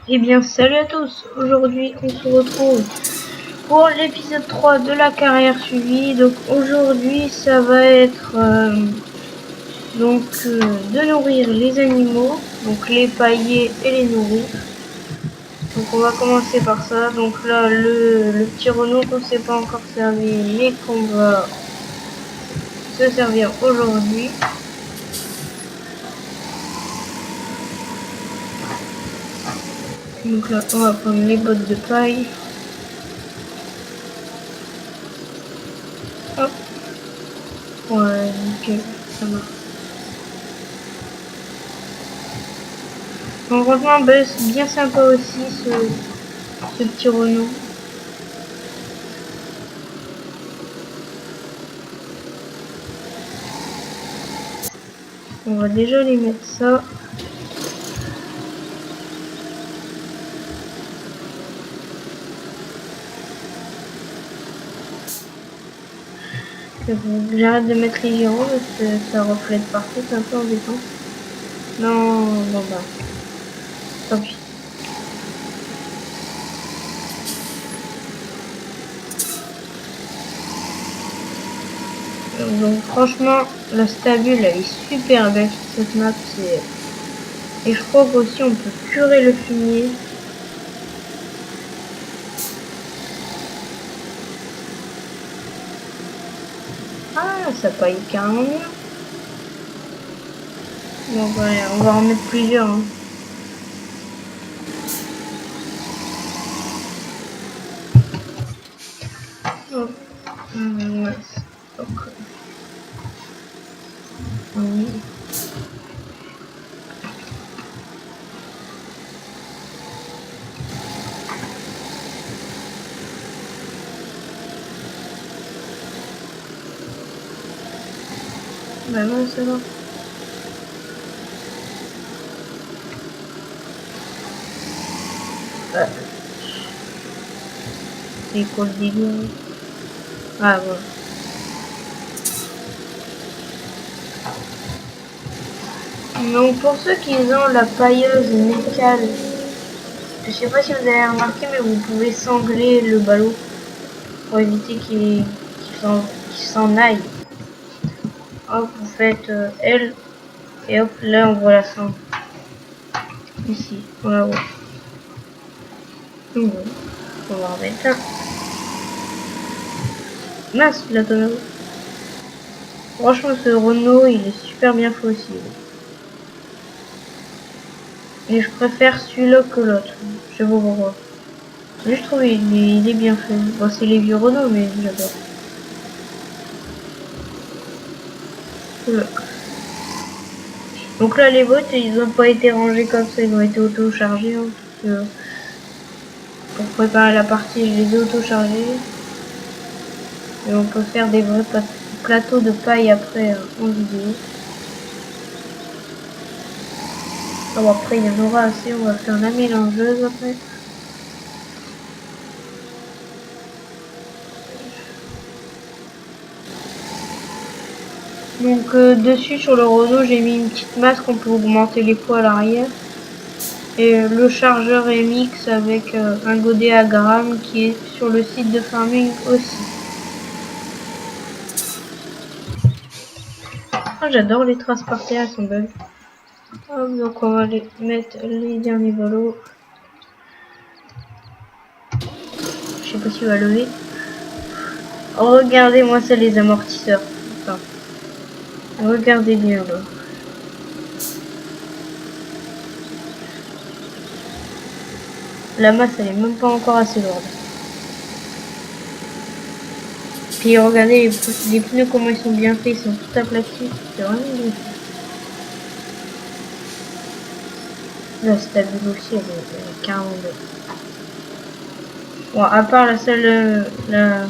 Eh bien, salut à tous. Aujourd'hui, on se retrouve pour l'épisode 3 de la carrière suivie. Donc aujourd'hui, ça va être de nourrir les animaux, donc les pailler et les nourrir. Donc on va commencer par ça. Donc là, le petit Renault qu'on ne s'est pas encore servi, mais qu'on va se servir aujourd'hui. Donc là, on va prendre les bottes de paille. Hop. Ouais, nickel, ça marche. Donc franchement, bah, c'est bien sympa aussi ce petit Renault. On va déjà les mettre ça. J'arrête de mettre les gyros parce que ça reflète partout, c'est un peu embêtant. Non, bon bah, tant pis. Donc franchement, la stabule elle est super belle sur cette map. Et je crois qu'aussi on peut curer le fumier. Ah, ça paille carrément mieux. Donc ouais, on va en mettre plusieurs. Hein. Oh. Ouais. Donc, oui. Bah non, ça va. C'est quoi le délire? Ah voilà. Donc pour ceux qui ont la pailleuse mécale, je sais pas si vous avez remarqué, mais vous pouvez sangler le ballot pour éviter qu'il s'en aille. Hop, vous faites L et hop, là on voit la sangle. Ici, on la voit. Donc bon, on va en remettre un. Mince, la tonneau. Franchement, ce Renault, il est super bien fait aussi. Et je préfère celui-là que l'autre. Je sais pas pourquoi. Mais je trouve il est bien fait. Bon, c'est les vieux Renault, mais j'adore. Voilà. Donc là, les bottes, ils n'ont pas été rangés comme ça, ils ont été auto-chargés. Hein, pour préparer la partie, je les ai auto-chargés. Et on peut faire des vrais plateaux de paille après en vidéo. Alors après, il y en aura assez, on va faire la mélangeuse après. Donc dessus sur le Renault, j'ai mis une petite masse qu'on peut augmenter les poids à l'arrière. Et le chargeur MX avec un godet à grammes qui est sur le site de Farming aussi. Ah, j'adore les traces par terre, elles sont belles. Hop, donc on va les mettre les derniers ballots. Je sais pas si on va lever. Oh, regardez-moi ça, les amortisseurs. Enfin, regardez bien là. La masse elle est même pas encore assez lourde. Puis regardez les pneus comment ils sont bien faits, ils sont tout aplatis. C'est vraiment bien fait. La stabule aussi elle est carrément belle. Bon, à part la salle, la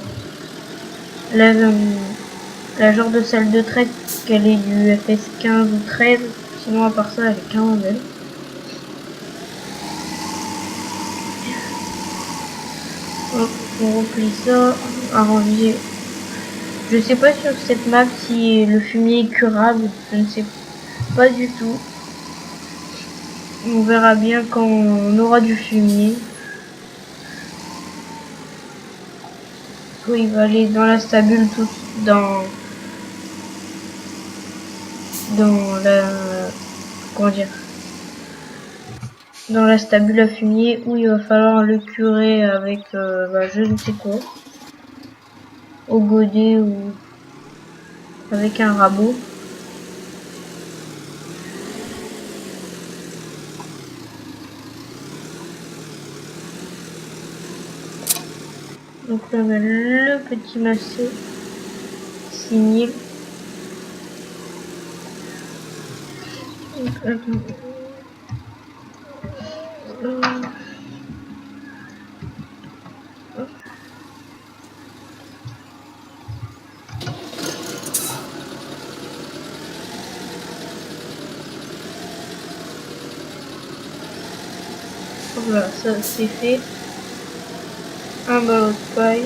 genre de salle de traite qu'elle est du FS 15 ou 13, sinon à part ça elle est carrément belle. Hop, on replie ça, arranger. Je sais pas sur cette map si le fumier est curable, je ne sais pas du tout. On verra bien quand on aura du fumier. Oui, il va aller dans la stabule, tout dans la, comment dire, dans la stabule à fumier, où il va falloir le curer avec je ne sais quoi, au godet ou avec un rabot. Donc là on a le petit massé 6000. Voilà, ça c'est fait. Un ballot de paille.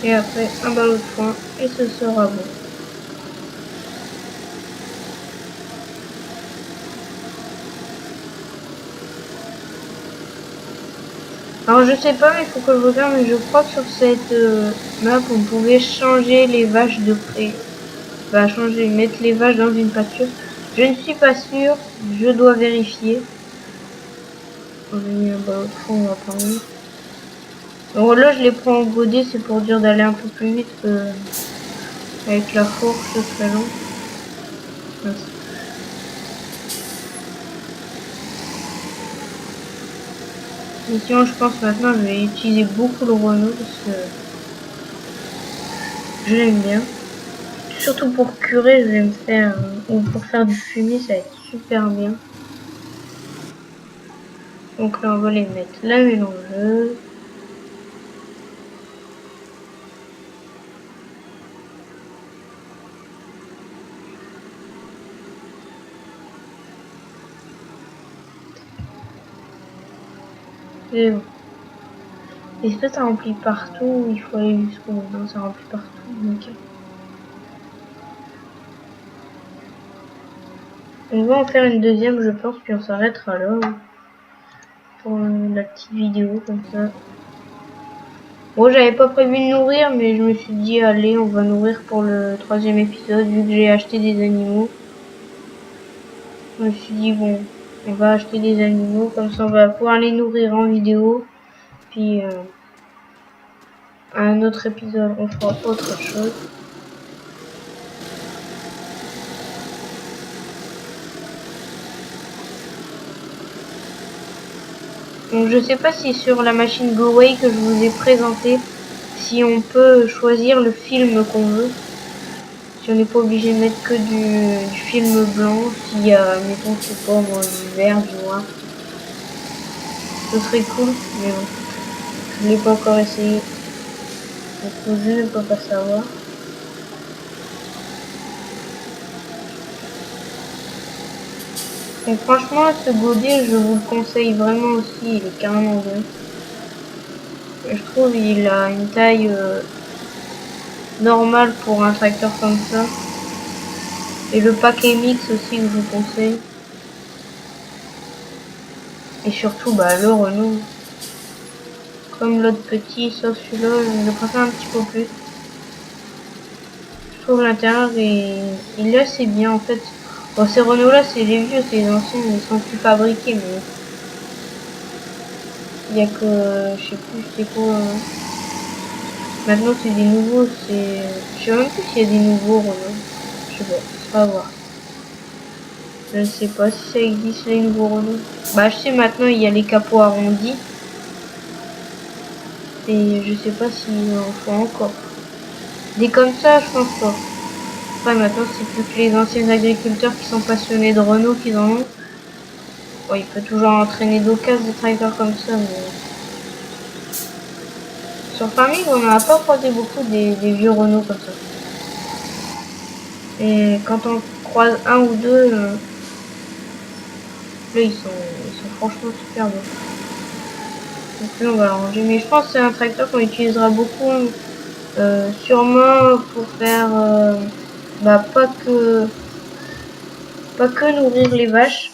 Et après un ballot de foin. Et ce sera bon. Alors je sais pas, mais il faut que je regarde, mais je crois que sur cette map on pouvait changer les vaches de près. Mettre les vaches dans une pâture. Je ne suis pas sûre, je dois vérifier. On a mis un ballot de fond, on va prendre. Donc là je les prends en godet, c'est pour dire d'aller un peu plus vite que avec la fourche, ce serait long. Merci. Et sinon je pense maintenant je vais utiliser beaucoup le Renault parce que je l'aime bien. Surtout pour curer, je vais me faire, ou pour faire du fumier, ça va être super bien. Donc là on va les mettre la mélangeuse. Et bon. Est-ce que ça remplit partout? Il faut aller jusqu'au bout. Non, ça remplit partout. Nickel. On va en faire une deuxième, je pense, puis on s'arrêtera là. Pour la petite vidéo, comme ça. Bon, j'avais pas prévu de nourrir, mais je me suis dit, allez, on va nourrir pour le 3e épisode, vu que j'ai acheté des animaux. Je me suis dit, bon, on va acheter des animaux, comme ça on va pouvoir les nourrir en vidéo. Puis, à un autre épisode, on fera autre chose. Donc je sais pas si sur la machine GoWay que je vous ai présentée, si on peut choisir le film qu'on veut. Si on n'est pas obligé de mettre que du film blanc, s'il y a, mettons, je sais pas moi, du vert, du noir. Ce serait cool, mais bon. Je l'ai pas encore essayé. Donc je ne peux pas savoir. Donc franchement, ce godet, je vous le conseille vraiment aussi, il est carrément bien. Je trouve qu'il a une taille normale pour un tracteur comme ça. Et le paquet mix aussi que je vous conseille. Et surtout le Renault. Comme l'autre petit, sauf celui-là, je le préfère un petit peu plus. Je trouve l'intérieur il est assez bien en fait. Bon, ces Renault là c'est les vieux, c'est les anciens, ils sont plus fabriqués, mais il y a que je sais plus c'est quoi. Maintenant c'est des nouveaux, je sais même plus s'il y a des nouveaux Renault. Je sais pas, c'est pas à voir. Je ne sais pas si ça existe les nouveaux Renault. Je sais maintenant il y a les capots arrondis. Et je sais pas s'il en faut encore. Des comme ça, je pense pas. Après maintenant c'est plus que les anciens agriculteurs qui sont passionnés de Renault qui en ont. Bon, il peut toujours entraîner d'occasion des tracteurs comme ça, mais sur Farming on n'a pas croisé beaucoup des vieux Renault comme ça. Et quand on croise un ou deux, là ils sont franchement super beaux. Donc là on va le ranger, mais je pense que c'est un tracteur qu'on utilisera beaucoup, sûrement pour faire pas que Pas que nourrir les vaches.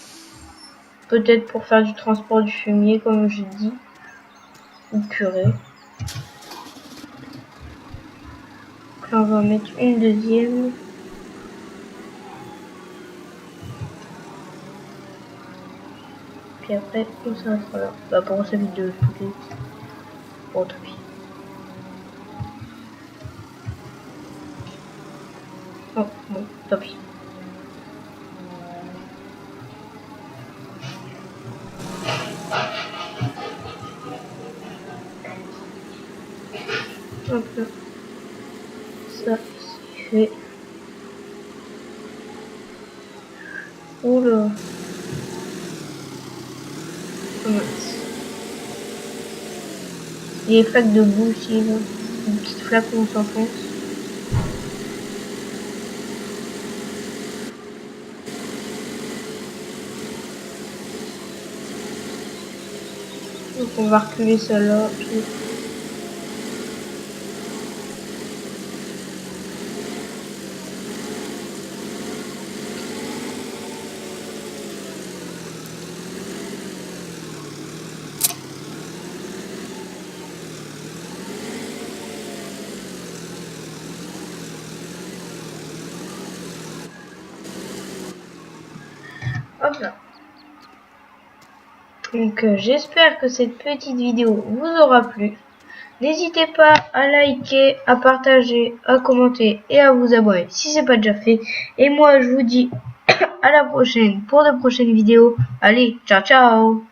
Peut-être pour faire du transport du fumier, comme je dis. Ou purée. Donc là, on va en mettre une deuxième. Puis après, on s'arrêtera là. Bah, pour cette vidéo, je peux bon, tant pis. Oh, bon, tant pis. Hop là. Ça, c'est fait. Oula. Oh mince. Il y a des flaques de boue ici, là. Une petite flaque où on s'enfonce. Donc on va reculer ça là. Puis... hop là. Donc j'espère que cette petite vidéo vous aura plu. N'hésitez pas à liker, à partager, à commenter et à vous abonner si c'est pas déjà fait. Et moi je vous dis à la prochaine pour de prochaines vidéos. Allez, ciao ciao.